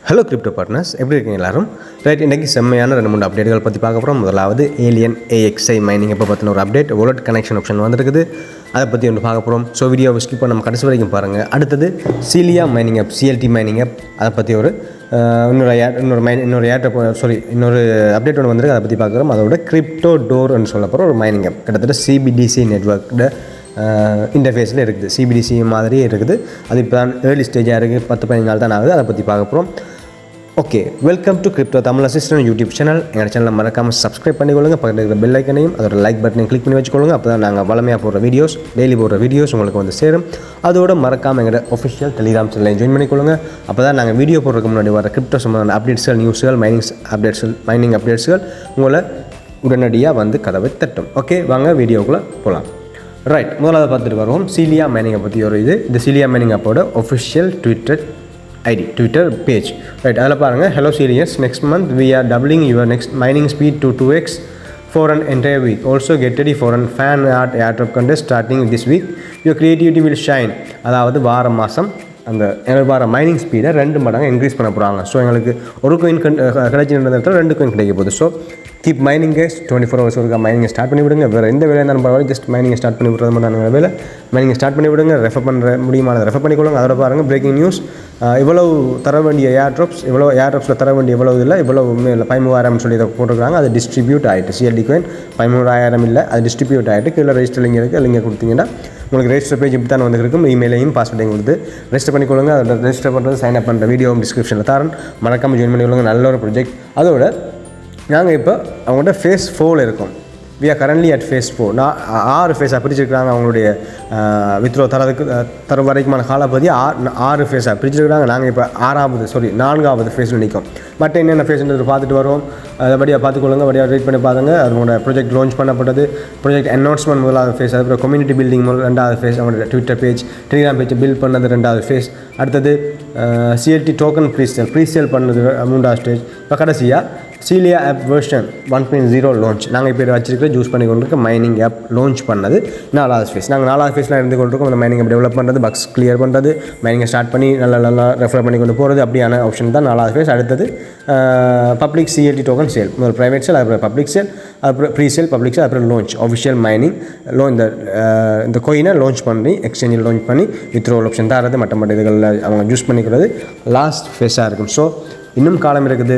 Hello crypto partners, எப்படி இருக்கீங்க எல்லாரும்? ரைட், இன்றைக்கி செம்மையான 2-3 அப்டேட்டுகள் பற்றி பார்க்க போகிறோம். முதலாவது ஏலியன் AXI மைனிங் எப்போ பற்றின ஒரு அப்டேட், வாலெட் கனெக்ஷன் ஆப்ஷன் வந்துருக்குது, அதை பற்றி ஒன்று பார்க்க போகிறோம். ஸோ வீடியோவை ஸ்கிப் பண்ண நம்ம கடைசி வரைக்கும் பாருங்கள். அடுத்தது CELIA mining app, CLT mining app, அதை பற்றி ஒரு இன்னொரு அப்டேட் ஒன்று வந்துருக்கு, அதை பற்றி பார்க்குறோம். அதோட CRYPTODOOR சொல்ல போகிற ஒரு மைனிங் ஆப், கிட்டத்தட்ட CBDC நெட்வொர்க்கோட இன்டர்ஃபேஸில் இருக்குது. CBDC மாதிரியே இருக்குது. அது இப்போ தான் ஏர்லி ஸ்டேஜாக இருக்குது, 10-15 நாள் தான் ஆகுது. அதை பற்றி பார்க்க போகிறோம். Okay, welcome to crypto Tamil assistant YouTube channel. எங்கள் சேனலை மறக்காமல் சப்ஸ்கிரைப் பண்ணிக்கொள்ளுங்க. பக்கத்தில் இருக்கிற பெல் ஐக்கனையும் அதோட லைக் பட்டனையும் கிளிக் பண்ணி வச்சுக்கொள்ளுங்க. அப்போ தான் நாங்கள் வளமையாக போடுற வீடியோஸ், டெய்லி போடுற வீடியோஸ் உங்களுக்கு வந்து சேரும். அதோட மறக்காமல் எங்களோட ஒஃபிஷியல் டெலிகிராம் சேனலையும் ஜாயின் பண்ணிக்கொள்ளுங்க. அப்போ தான் நாங்கள் வீடியோ போடுறதுக்கு முன்னாடி வர கிரிப்டோ சம்பந்தமான அப்டேட்ஸ்கள், நியூஸ்கள், மைனிங் அப்டேட்ஸ்கள் உங்களை உடனடியாக வந்து கதவை தட்டும். ஓகே, வாங்க வீடியோக்குள்ளே போகலாம். ரைட், முதலாவது பார்த்துட்டு வருவோம். CELIA மைனிங்கை பற்றி ஒரு இந்த CELIA மைனிங் அப்போட ஒஃபிஷியல் ட்விட்டர் பேஜ். ரைட், அதில் பாருங்கள். Hello CELIAs, next month we are doubling your next mining speed to 2x for an entire week. Also get ready for a fan art airdrop contest starting this week. Your creativity will shine. அதாவது மாதம் அந்த எங்களுக்கு வர mining ஸ்பீடை 2 மடங்கு increase பண்ண போகிறாங்க. So எங்களுக்கு ஒரு கோயின் கிடைச்சிருந்த 2 கோயின் கிடைக்க போகுது. So keep mining guys 24 hours ஒருக்கா மைனிங்கை ஸ்டார்ட் பண்ணி விடுங்க. வேறு எந்த வேலையாக இருந்தாலும் பரவாயில்ல, ஜஸ்ட் மைனிங்கை ஸ்டார்ட் பண்ணி விடுறது மட்டும் வேலை. மைனிங்கை ஸ்டார்ட் பண்ணி விடுங்க. ரெஃபர் பண்ணுற முடியுமானதை ரெஃபர் பண்ணிக்கொள்ளுங்க. அதோட பாருங்கள், பிரேக்கிங் நியூஸ், இவ்வளவு தர வேண்டிய ஏர்ட்ராப்ஸில் தர வேண்டிய இவ்வளவு இல்லை, இவ்வளவு இல்லை 13,000 சொல்லி இதை போட்டிருக்காங்க. அது டிஸ்ட்ரிபியூட் ஆகிட்டு, CLD காயின் 13,000 இல்லை, அது டிஸ்ட்ரிபியூட் ஆகிட்டு. கீழே ரெஜிஸ்டர் லிங்க் இருக்குது, லிங்கை கொடுத்தீங்கன்னா உங்களுக்கு ரெஜிஸ்டர் பேஜ் இப்படி தான் வந்துருக்கும். இமெயிலையும் பாஸ்வேர்டையும் கொடுத்து ரெஜிஸ்டர் பண்ணிக்கொள்ளுங்க. அதோட ரெஜிஸ்டர் பண்ணுறது, சைன் அப் பண்ணுற வீடியோவும் டிஸ்கிரிப்ஷனில் தரேன். மறக்காமல் ஜாயின் பண்ணிக்கொள்ளுங்க. நல்ல ஒரு ப்ராஜெக்ட். அதோட நாங்கள் இப்போ அவங்கள்ட்ட phase 4 இருக்கோம். we are currently at phase 4. 6 ஃபேஸாக பிரிச்சுருக்காங்க. அவங்களுடைய வித்ரோ தர வரைக்குமான காலப்பகுதி 6 ஃபேஸாக பிரிச்சுருக்காங்க. நாங்கள் இப்போ 4வது ஃபேஸில் நிற்கும். பட் என்னென்ன ஃபேஸ்ன்றது பார்த்துட்டு வருவோம். படியாக பார்த்துக்கொள்ளுங்க, படியாக ரீட் பண்ணி பாருங்க. அவங்களோட ப்ராஜெக்ட் லான்ச் பண்ணப்பட்டது, ப்ராஜெக்ட் அனௌன்ஸ்மெண்ட் முதலாவது ஃபேஸ், அதுக்கப்புறம் கம்யூனிட்டி பில்டிங் 2வது ஃபேஸ், அவங்களோட Twitter page, Telegram page build பண்ணது 2வது ஃபேஸ், அடுத்தது CLT டோக்கன் ப்ரீசேல் பண்ணது 3வது ஸ்டேஜ், இப்போ கடைசியாக CELIA ஆப் வெர்ஷன் 1.0 லான்ச். நாங்கள் இப்போ வச்சிருக்கிற யூஸ் பண்ணி கொண்டிருக்க மைனிங் ஆப் லான்ச் பண்ணது 4வது ஃபேஸ். நாங்கள் 4வது ஃபேஸில் இருந்து கொண்டிருக்கோம். அந்த மைனிங் ஆப் டெவலப் பண்ணுறது, பக்ஸ் கிளியர் பண்ணுறது, மைனிங்கை ஸ்டார்ட் பண்ணி நல்லா ரெஃபர் பண்ணி கொண்டு போகிறது, அப்படியான ஆப்ஷன் தான் 4வது ஃபேஸ். அடுத்தது பப்ளிக் CLT டோக்கன் சேல், முதல் ப்ரைவேட் சேல், அப்புறம் பப்ளிக் சேல், அப்புறம் ப்ரீ சேல், பப்ளிக் சேல், அப்புறம் லான்ச் ஆஃபிஷியல் மைனிங் இந்த கோயினை லான்ச் பண்ணி எக்ஸ்சேஞ்சில் லான்ச் பண்ணி வித்ரோல் ஆப்ஷன் தரது, மற்ற இதுகளில் அவங்க யூஸ் பண்ணிக்கிறது லாஸ்ட் ஃபேஸாக இருக்கும். ஸோ இன்னும் காலம் இருக்குது.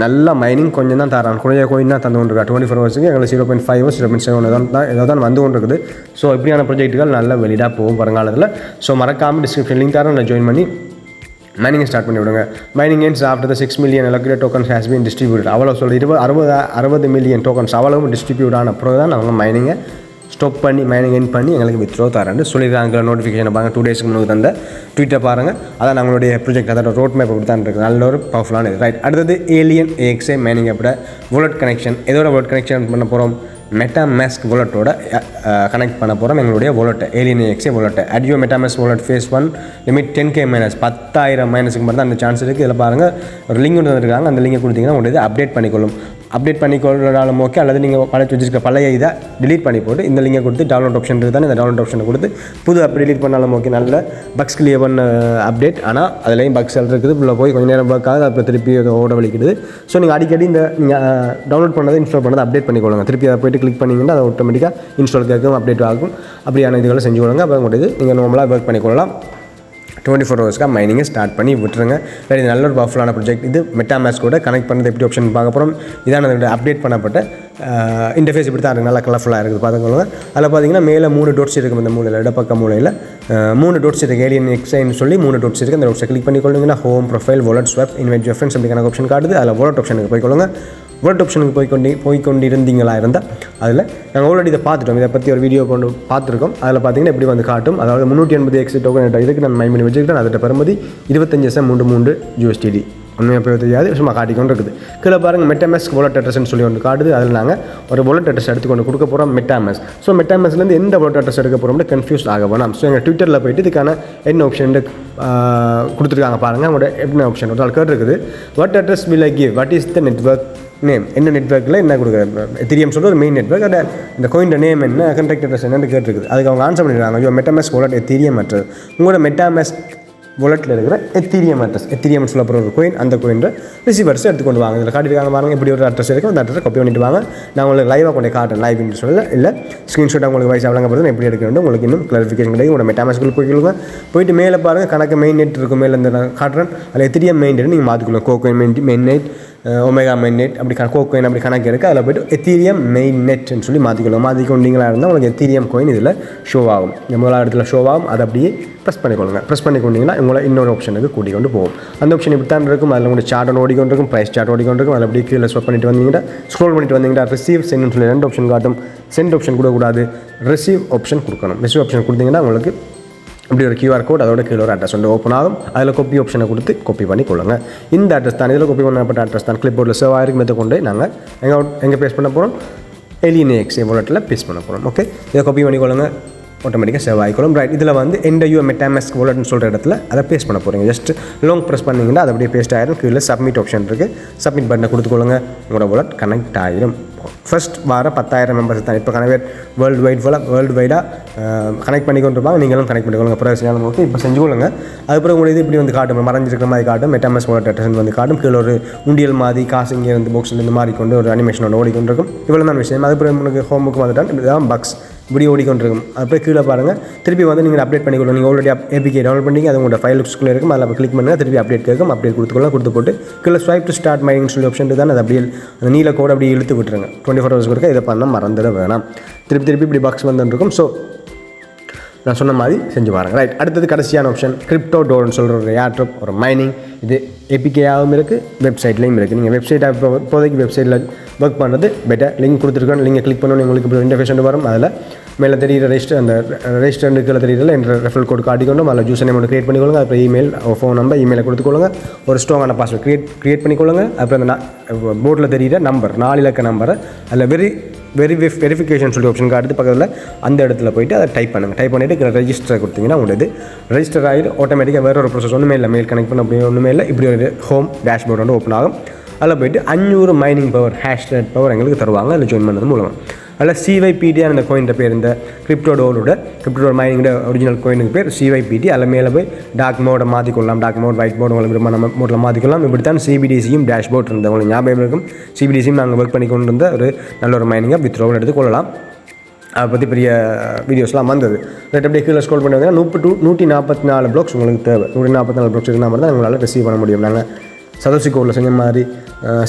நல்லா மைனிங் கொஞ்சம் தான் தரான், குறைய கோயின் தான் தந்து கொண்டிருக்கா. 24 ஹவர்ஸுக்கு எங்களுக்கு 0.5 0.7 தான் வந்து கொண்டிருக்குது. ஸோ இப்படியான ப்ராஜெக்ட்டுகள் நல்ல வெளியிடாக போகும் வருங்காலத்தில். ஸோ மறக்காமல் டிஸ்கிரிப்ஷன் லிங்க் தரேன், நான் ஜாயின் பண்ணி மைனிங்கை ஸ்டார்ட் பண்ணி விடுங்க. Mining ends after the 6 million allocated tokens has been distributed. அவ்வளோ சொல்லி 60 மில்லியன் டோக்கன்ஸ் அவ்வளவும் டிஸ்ட்ரிபியூட் ஆன அப்புறம் தான் அவங்க மைனிங்கை ஸ்டாப் பண்ணி மைனிங் எண்ட் பண்ணி எங்களுக்கு வித்ரோ தரேன்னு சொல்லியிருக்காங்க. நோட்டிஃபிகேஷனை பாருங்கள், 2 டேஸ்க்கு முன்னாடி தந்த ட்விட்டை பாருங்கள். அதான் நம்மளுடைய ப்ராஜெக்ட், அதோட ரோட் மேப் அப்படி தான் இருக்குது. நல்ல ஒரு பவர்ஃபுல்லான இது. ரைட், அடுத்தது ஏலியன் AXI மைனிங் அப்பட வாலெட் கனெக்ஷன். எதோட வாலெட் கனெக்ஷன் பண்ண போகிறோம்? METAMASK வாலெட்டோட கனெக்ட் பண்ண போகிறோம் எங்களுடைய வாலெட்டை, ஏலியன் AXI வாலெட்டை. Add you METAMASK wallet phase 1 limit 10K miners, 10,000 மைனஸுக்கு மட்டும் தான் அந்த சான்ஸ் இருக்குது. இதில் பாருங்கள், ஒரு லிங்க் ஒன்று வந்துருக்காங்க. அந்த லிங்கை கொடுத்தீங்கன்னா உங்களுக்கு அப்டேட் பண்ணிக்கொள்ளாலும் ஓகே, அல்லது நீங்கள் வச்சிருக்க பழைய இதை டிலீட் பண்ணி போட்டு இந்த லிங்கை கொடுத்து டவுன்லோட் ஆப்ஷன் இருக்குது தானே, இந்த டவுன்லோட் ஆப்ஷனை கொடுத்து புது அப் டிலீட் பண்ணாலும் ஓகே. நல்ல பக்ஸ் கிளியர் பண்ண அப்டேட். ஆனால் அதுலேயும் பக்ஸ் இருக்குது, உள்ள போய் கொஞ்சம் நேரம் ஒர்க் ஆகுது, அப்புறம் திருப்பி ஓட வலிக்கிடுது. ஸோ நீங்கள் அடிக்கடி நீங்கள் டவுன்லோட் பண்ணதை இன்ஸ்டால் பண்ணதை அப்டேட் பண்ணிக்கொள்ளுங்க. திருப்பி அதை போய்ட்டு கிளிக் பண்ணிங்கன்னா அது ஆட்டோமேட்டிக்காக இன்ஸ்டால் கேட்கும், அப்டேட் ஆகும். அப்படியான இதுகளை செஞ்சு கொள்ளுங்க. அப்போ உங்களுடைய நீங்கள் நார்மலாக ஒர்க் பண்ணிக்கொள்ளலாம். 24 ஹவர்ஸ்க்காக மைனிங்கை ஸ்டார்ட் பண்ணி விட்டுருங்க. வேறு இது நல்ல ஒரு பவர்ஃபுல்லான ப்ராஜெக்ட். இது மெட்டாமாஸ்கோட கனெக்ட் பண்ணது எப்படி ஆப்ஷன் பார்க்க போகிறோம். இதான அதோட அப்டேட் பண்ணப்பட்ட இன்டர்ஃபேஸ் இப்படி தான் இருக்குது, நல்லா கலர்ஃபுல்லாக இருக்குது பார்த்துக்கொள்ளுங்க. அதில் பார்த்தீங்கன்னா மேலே 3 டோட்ஸ் இருக்கும். இந்த மூலையில், இடப்பக்க மூலையில் 3 டோட்ஸ் இருக்குது. ஏலியன் AXIன்னு சொல்லி 3 டோட்ஸ் இருக்குது. அந்த டோட்ஸை கிளிக் பண்ணிக்கொள்ளுங்கன்னா home, profile, wallet, swap, invite your friends அப்படிங்கிற ஆப்ஷன் காட்டுது. அதில் வாலெட் ஆப்ஷனுக்கு போய்க்கொள்ளுங்க. வாலெட் ஆப்ஷனுக்கு போய்கொண்டிருந்தீங்களா இருந்தால் அதில் நாங்கள் ஆல்ரெடி இதை பார்த்துட்டோம். இதை பற்றி ஒரு வீடியோ கொண்டு பார்த்துருக்கோம். அதில் பார்த்தீங்கன்னா எப்படி வந்து காட்டும். அதாவது 380 AXI டோக்கன் இதுக்கு நான் மைன் பண்ணி வச்சுக்கிட்டேன். அதோட பெறுமதி 25.33 USDT. உண்மையாக போய் தெரியாது, சும்மா காட்டிக்கொண்டு இருக்குது. கீழே பாருங்கள், METAMASK வாலெட் அட்ரஸ்ன்னு சொல்லி ஒன்று காட்டுது. அதில் நாங்கள் ஒரு வாலெட் அட்ரஸ் எடுத்துக்கொண்டு கொடுக்க போகிறோம், METAMASK. ஸோ METAMASக்லேருந்து எந்த வாலெட் அட்ரஸ் எடுக்க போகிறோம்னு கன்ஃபியூஸ் ஆக வேணாம். ஸோ எங்கள் ட்விட்டரில் போய்ட்டு இதுக்கான என்ன ஆப்ஷன் கொடுத்துருக்காங்க பாருங்கள். அவங்களோட என்ன ஆப்ஷன் ஒரு ஆள் கேட்டுருக்குது. What address will I give, what is the network name, என்ன நெட்வொர்க்கில் என்ன கொடுக்குற எத்தீரியம் சொல்கிற ஒரு மெயின் நெட்வொர்க், அதை இந்த கோயினோட நேம் என்ன, கான்டாக்ட் அட்ரஸ் என்னன்னு கேட்டுருக்குது. அதுக்கு அவங்க ஆன்சர் பண்ணிடுறாங்க. ஐயோ METAMASK வாலெட் எத்தீரியம் மற்றது. உங்களோட METAMASK வாலெட்டில் இருக்கிற எத்தீரியம் அட்ரஸ், எத்தீரியம் சொல்லப்படுற ஒரு கோயின், அந்த கோயின்ற ரிசீவர்ஸ் எடுத்துக்கொண்டு வாங்க. இதில் காட்டியிருக்காங்க பாருங்கள், இப்படி ஒரு அட்ரஸ் இருக்குது, அந்த அட்ரஸை காப்பி பண்ணிட்டு வாங்க. நான் உங்களுக்கு லைவாக கொண்டு காட்டுறேன், லைவ் என்று சொல்லல, இல்லை ஸ்க்ரீன்ஷாட் உங்களுக்கு வயசு வழங்கப்படுது எப்படி எடுக்கணும் உங்களுக்கு இன்னும் கிளாரிஃபிகேஷன் கிடைக்கும். உங்களோட மெட்டாமாஸ்க்குள்ள போய்க்கொள்ளுங்க, போயிட்டு மேலே பாருங்கள் கணக்கு மெயின் நெட் இருக்கும், மேலே இந்த நான் காட்டுறேன், அதில் எத்தீரியம் மெயின் நெட் நீங்கள் மாற்றிக்கொள்ளுங்க. கோகோயின் main net, omega main net, அப்படி கோகோயின் அப்படி கணக்கு இருக்குது. அதில் போய்ட்டு எத்தீரியம் மெயின் நெட்னு சொல்லி மாற்றிக்கொள்ளுங்க. மாற்றிக்கொண்டீங்களா இருந்தால் உங்களுக்கு எத்தீரியம் கோயின் இதில் ஷோ ஆகும், இந்த முதலாவது இடத்துல ஷோ ஆகும். அதை அப்படியே ப்ரெஸ் பண்ணிக்கொள்ளுங்க. ப்ரெஸ் பண்ணிக்கொண்டீங்கன்னா உங்களை இன்னொரு ஆப்ஷனுக்கு கூட்டிக் கொண்டு போகும். அந்த ஆப்ஷன் இப்படி தான் இருக்கும். அதில் உங்களுக்கு சார்ட் ஓடிக்கொண்டிருக்கும், ப்ரைஸ் சார்ட் ஓடிக்கொண்டிருக்கும். அதில் அப்படியே கீழே ஸ்வைப் பண்ணிட்டு வந்தீங்கன்னா, ஸ்க்ரோல் பண்ணிட்டு வந்தீங்கன்னா ரிசீவ் சென்ட்னு சொல்லி 2 ஆப்ஷன் காட்டும். சென்ட் ஆப்ஷன் கொடுக்கக்கூடாது, ரிசீவ் ஆப்ஷன் கொடுக்கணும். ரிசீவ் ஆப்ஷன் கொடுத்தீங்கன்னா உங்களுக்கு இப்படி ஒரு QR கோட், அதோட கீழே ஒரு அட்ரஸ் வந்து ஓப்பன் ஆகும். அதில் காப்பி ஆப்ஷனை கொடுத்து காப்பி பண்ணி கொள்ளுங்க. இந்த அட்ரஸ் தான், இதில் காப்பி பண்ணப்பட்ட அட்ரஸ் தான் கிளிப் போர்டில் சேவ் ஆகிருக்கு. மெத்த கொண்டு நாங்கள் எங்கே பேஸ்ட் பண்ண போகிறோம், ALIEN AXI வாலெட்டில் பேஸ்ட் பண்ண போகிறோம். ஓகே, இதை காப்பி பண்ணி கொள்ளுங்க, ஆட்டோமேட்டிக்காக சேவ் ஆகிக்கொள்ளும். ரைட், இதில் வந்து எண்ட் யூ மெட்டாமாஸ்க் வாலெட்னு சொல்கிற இடத்துல அதை பேஸ்ட் பண்ண போகிறீங்க. ஜஸ்ட் லாங் ப்ரெஸ் பண்ணிங்கன்னா அது அப்படியே பேஸ்ட் ஆகிடும். கீழே சப்மிட் ஆப்ஷன் இருக்குது, சப்மிட் பட்டனை கொடுத்துக்கொள்ளுங்க, உங்களோட வாலெட் கனெக்ட் ஆகிடும். ஃபர்ஸ்ட் வார 10,000 மெம்பர்ஸ் தான் இப்போ வேர்ல்டு வைடாக கனெக்ட் பண்ணிக்கொண்டிருப்பாங்க. நீங்களும் கனெக்ட் பண்ணிக்கொள்ளுங்க. ப்ரொஃபஷனல் ஓகே, இப்போ செஞ்சுக்கொள்ளுங்க. அதுக்கப்புறம் உங்களுக்கு இப்படி வந்து காட்டும், மறைஞ்சிருக்கிற மாதிரி காட்டும், மெட்டாமாஸ்க் வாலெட் அட்ரஸ் வந்து காட்டும். கீழே ஒரு உண்டியல் மாதிரி காசு இங்கே இருந்து பாக்ஸில் இருந்து மாறி கொண்டு ஒரு அனிமேஷன் ஒன்று ஓடிக்கொண்டிருக்கும். இவ்வளோ தான் விஷயம். அதுக்கப்புறம் உங்களுக்கு ஹோமுக்கு வந்துட்டால் இதுதான் பக்ஸ் இப்படி ஓடிக்கொண்டிருக்கும். அப்புறம் கீழே பாருங்கள், திருப்பி வந்து நீங்கள் அப்டேட் பண்ணிக்கொள்ளுங்க. நீங்கள் ஆல்ரெடி APK டவுன்லோட் பண்ணி அது உங்களோட ஃபைலுக்குள்ளே இருக்கும். அதில் கிளிக் பண்ணுங்கள், திருப்பி அப்டேட் கேட்கும். அப்டேட் கொடுத்து போட்டு கீழே ஸ்வைப் டு ஸ்டார்ட் மைனிங் சொல்லி ஆப்ஷன் தான். அது அப்படியே அந்த நீல கோடு அப்படியே இழுத்து விட்டுருங்க. 24 ஹவர்ஸ் வரைக்கும் இதை பண்ண மறந்துட வேணாம். திருப்பி இப்படி பாக்ஸ் வந்துருக்கும். ஸோ நான் சொன்ன மாதிரி செஞ்சு பாருங்கள். ரைட், அடுத்தது கடைசியான ஆப்ஷன் CRYPTODOORனு சொல்கிற ஒரு airdrop, ஒரு மைனிங். இது APK-ஆகவும் இருக்குது, வெப்சைட்லேயும் இருக்குது. நீங்கள் வெப்சைட் இப்போதைக்கு வெப்சைட்டில் ஒர்க் பண்ணுறது பெட்டர். லிங்க் கொடுத்துருக்கோம், லிங்கை கிளிக் பண்ணணும், உங்களுக்கு இப்படி இன்டர்ஃபேஸ் வரும். அதில் மேலே தெரியிற ரெஜிஸ்டர் கீழே தெரியல என்ற ரெஃபரல் கோட் காட்டிக்கொண்டும் அதில் யூசர் நேம் கிரியேட் பண்ணிக்கொள்ளுங்க. அப்புறம் இமெயில், ஃபோன் நம்பர், இமெயிலை கொடுத்துக்கொள்ளுங்க. ஒரு ஸ்ட்ராங்கான பாஸ்வேர்ட் கிரியேட் பண்ணிக்கொள்ளுங்க. அப்புறம் அந்த போர்டில் தெரியிற நம்பர் 4 இலக்க நம்பரை அதில் வெரிஃபிகேஷன் சொல்லி ஆப்ஷன் காட்டுது பக்கத்தில், அந்த இடத்துல போய்ட்டு அதை டைப் பண்ணுங்கள். டைப் பண்ணிவிட்டு ரெஜிஸ்டர் கொடுத்தீங்கன்னா உங்களுக்கு ரெஜிஸ்டர் ஆகிட்டு ஆட்டோமேட்டிக்காக வேறு ஒரு ப்ரோசஸ் ஒன்றுமே இல்லை, மெயில் கனெக்ட் பண்ண அப்படி ஒன்றுமே இல்லை. இப்படி ஒரு ஹோம் டேஷ்போர்ட் வந்து ஓப்பன் ஆகும். அதில் போய்ட்டு 500 மைனிங் பவர், ஹேஷ்ரேட் பவர் எங்களுக்கு தருவாங்க. அதில் ஜாயின் பண்ணது மூலமாக அதில் CYPT அந்த கோயின் பேர், இந்த CRYPTODOOR மைனிங்கோட ஒரிஜினல் கோயினுக்கு பேர் CYPT. அதில் மேலே போய் டார்க் மோடை மாற்றிக்கொள்ளலாம், டார்க் மோட், ஒயிட் மோட், உங்களுக்கு விரும்ப மோட்டில் மாற்றிக்கலாம். இப்படி தான் CBDCயும் டேஷ்போர்ட் இருந்தது. உங்களுக்கு ஞாபகம் இருக்கும், CBDCயும் நாங்கள் ஒர்க் பண்ணி கொண்டு இருந்த ஒரு நல்ல ஒரு மைனிங்காக வித்ரோவில் எடுத்துக்கொள்ளலாம். அதை பற்றி பெரிய வீடியோஸ்லாம் வந்தது. ரைட், அப்படியே கீழே ஸ்க்ரோல் பண்ணி வந்தீங்கன்னா 144 ப்ளாக்ஸ் உங்களுக்கு தேவை. 144 ப்ளாக்ஸ் இருந்தால் மட்டும் தான் உங்களால் ரிசீவ் பண்ண முடியும். நாங்கள் சதோசி கோடில் செஞ்ச மாதிரி,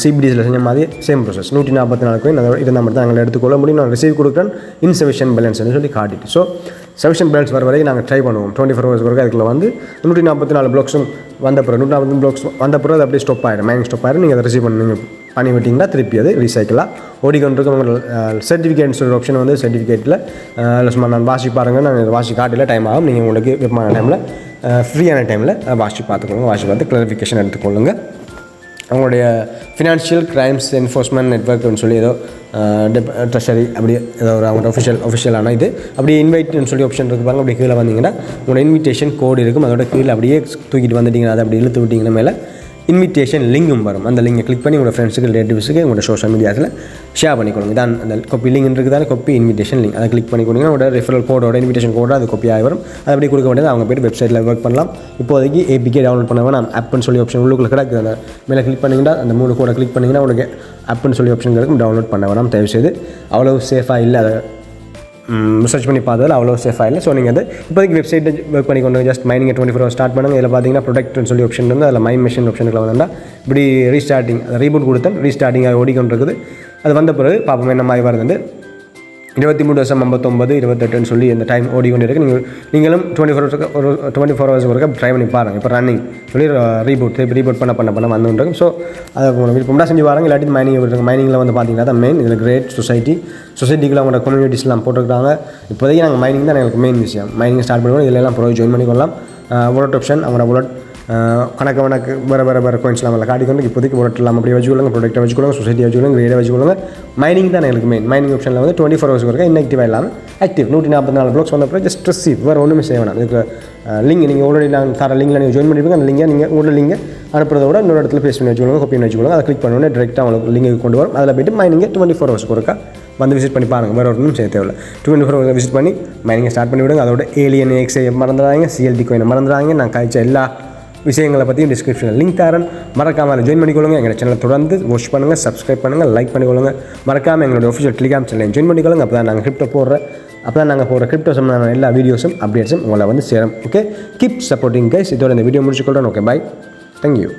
CBDCயில் செஞ்ச மாதிரி சேம் ப்ரோசஸ். 144 கோயின் அதை இருந்தால் மட்டும் தான் எங்களை எடுத்துக்கொள்ள முடியும். நான் ரிசீவ் கொடுக்குறேன் இன்சஃபிஷியன்ட் பேலன்ஸ்னு சொல்லி காட்டிட்டு. ஸோ சஃபிஷியன்ட் பேலன்ஸ் வர வரைக்கும் நாங்கள் ட்ரை பண்ணுவோம். 24 ஹவர்ஸ் வரைக்கும் அதுக்குள்ள வந்து 144 ப்ளாக்ஸும் வந்த பிறகு 140 ப்ளாக்ஸ் வந்த பிறகு அது அப்படியே ஸ்டாப் ஆகிடும், மைனிங் ஸ்டாப் ஆகிடும். நீங்கள் அதை ரிசீவ் பண்ணி விட்டிங்கன்னா திருப்பி அது ரீசைக்கிளாக ஓடிக்கொண்டிருக்கும். உங்கள் சர்டிஃபிகேட்ஸ் ஒரு ஆப்ஷன் வந்து சர்டிஃபிகேட்டில் சும்மா நான் வாசி பாருங்கள், நான் வாசி காட்டில் டைம் ஆகும். நீங்கள் உங்களுக்கு விருப்பமான டைமில் ஃப்ரீயான டைமில் வாசி பார்த்துக்கொள்ளுங்க, வாசி பார்த்து கிளாரிஃபிகேஷன் எடுத்துக்கொள்ளுங்க. அவங்களுடைய ஃபினான்ஷியல் கிரைம்ஸ் என்ஃபோர்ஸ்மெண்ட் நெட்வொர்க்னு சொல்லி ஏதோ ட்ரெஷரி அப்படி ஏதோ ஒரு அவங்களோட ஒஃபிஷியலான இது அப்படியே இன்வைட்னு சொல்லி ஆப்ஷன் இருக்குது பாருங்க. அப்படி கீழே வந்தீங்கன்னா உங்களோட இன்விடேஷன் கோடு இருக்கும். அதோட கீழே அப்படியே தூக்கிட்டு வந்துட்டிங்கன்னா அதை அப்படி இழுத்து விட்டிங்கன்னா மேலே இன்விடேஷன் லிங்கும் வரும். அந்த லிங்கை கிளிக் பண்ணி உங்களோட ஃப்ரெண்ட்ஸுக்கு, ரிலேட்டிவ்ஸுக்கு, உங்களோட சோஷியல் மீடியாஸில் ஷேர் பண்ணிக்கொள்ளுங்க. இதான் அந்த காப்பி லிங்க் இருக்குதான, காப்பி இன்விடேஷன் லிங்க், அதை கிளிக் பண்ணிக்கொடுங்க. உங்களோட ரெஃபரல் கோடோட இன்விடேஷன் கோட அது காப்பி ஆகி வரும். அது அப்படி கொடுக்க வேண்டியது அவங்க போய்ட்டு வெப்சைட்டில் ஒர்க் பண்ணலாம். இப்போதைக்கு APK டவுன்லோட் பண்ண வேணாம், ஆப்னு சொல்லி ஆப்ஷன் உள்ளுக்குள்ள கிடக்குது. அந்த மேலே கிளிக் பண்ணிங்கன்னா அந்த 3 கோடை கிளிக் பண்ணிங்கன்னா உங்களுக்கு ஆப்னு சொல்லி ஆப்ஷன் இருக்கும். டவுன்லோட் பண்ண வேணாம் தயவுசெய்து, அவ்வளோ சேஃபாக இல்லை. அதை சர்ச் பண்ணி பார்த்ததில் அவ்வளோ சேஃபாக இல்லை. ஸோ நீங்கள் அது இப்போதைக்கு வெப்சைட்டை ஒர்க் பண்ணி கொண்டு ஜஸ்ட் மைனிங் 24 ஹவர்ஸ் ஸ்டார்ட் பண்ணுங்கள். இதில் பார்த்தீங்கன்னா ப்ரொடெக்ட்னு சொல்லி ஆப்ஷன் வந்து அதில் மைன் மெஷின் ஆப்ஷனுக்கு வந்தால் இப்படி ரீஸ்டார்டிங், அதை ரீபூட் கொடுத்தேன், ரீஸ்டார்டிங்காக ஓடிக்கொண்டிருக்குது. அது வந்த பிறகு பார்ப்போம் என்ன மாதிரி வருது. 23:59, 28 சொல்லி இந்த டைம் ஓடிக்கொண்டு இருக்குது. நீங்களும் 24 ஹவர்ஸ் வரைக்கும் ட்ரை பண்ணி பாருங்கள். இப்போ ரன்னிங் சொல்லி ரீபூட் பண்ண வந்துருக்கும். ஸோ அதை விருப்பம்னா செஞ்சு பாருங்கள். இல்லாட்டி மைனிங் விட்டுருங்க. மைனிங்கில் வந்து பார்த்தீங்கன்னா தான் மெயின். இதில் கிரேட் சொசைட்டிக்குள்ள அவங்களோட கம்யூனிட்டிஸ்லாம் போட்டுருக்காங்க. இப்போதைக்கு நாங்கள் மைனிங் தான் எங்களுக்கு மெயின் விஷயம். மைனிங் ஸ்டார்ட் பண்ணுவோம். இதில் எல்லாம் ப்ரோ ஜாயின் பண்ணிக்கொள்ளலாம். வாலெட் ஆப்ஷன், அவங்களோட வாலெட் கணக்கு வேறு கோயின்ஸ்லாம் அதில் காட்டிக்கொண்டு இப்போதைக்கு வாலெட் இல்லாமல் அப்படியே வச்சுக்கொள்ளுங்க, ப்ரொடெக்டை வச்சுக்கொள்ளுங்க, சொசைட்டியை வச்சுக்கொள்ளுங்க, கிரேடை வச்சுக்கொள்ளுங்க. மைனிங் தான் எங்களுக்கு மெயின். மைனிங் ஆப்ஷனில் வந்து 24 ஹவர்ஸ் வரைக்கும் இன்ஆக்டிவாக இல்லாமல் ஆக்டிவ் 144 ப்ளாக்ஸ் வந்த அப்புறம் ஜஸ்ட் ரிசீவ் வேறு ஒன்றுமே செய்ய வேணாம். இதுக்கு லிங்க் நீங்கள் ஆல்ரெடி நாங்கள் தர லிங்கில் நீங்கள் ஜாயின் பண்ணிருப்பீங்க. அந்த லிங்கை நீங்கள் உங்களோட லிங்கை அனுப்புறத விட இன்னொரு இடத்துல பேஸ்ட் பண்ணி வச்சுக்கோங்க, காப்பி பண்ணி வச்சுக்கோங்க. அதை கிளிக் பண்ணோன்னே டேரெக்டாக உங்களுக்கு லிங்க்கு கொண்டு வரும். அதில் போய்ட்டு மைனிங்கை 24 ஹவர்ஸ் ஒருக்கா வந்து விசிட் பண்ணி பாருங்கள். வேறு ஒன்றும் செய்ய தேவையில்லை. 24 ஹவர்ஸ் விசிட் பண்ணி மைனிங்கை ஸ்டார்ட் பண்ணி விடுங்க. அதோட ஏலியன் AXI மறந்துடாங்க, CLD coin மறந்துடாங்க. நான் காய்ச்ச எல்லா விஷயங்களை பற்றியும் டிஸ்கிரிப்ஷனில் லிங்க் தரேன். மறக்காமல் ஜாயின் பண்ணிக்கொள்ளுங்க. எங்கள் சேனலை தொடர்ந்து வாட்ச் பண்ணுங்கள், சப்ஸ்கிரைப் பண்ணுங்கள், லைக் பண்ணிக்கொள்ளுங்க. மறக்காமல் எங்களுடைய ஒஃபிஷியல் டெலிகிராம் சேனலை ஜாயின் பண்ணிக்கொள்ளுங்க. அப்போ தான் நாங்கள் கிரிப்டோ சம்பந்தமான எல்லா வீடியோஸும் அப்டேட்ஸும் உங்களை வந்து சேரும். Okay, keep supporting guys. இதோட இந்த வீடியோ முடிச்சுக்கொள்கிறேன். ஓகே, பாய், தேங்க்யூ.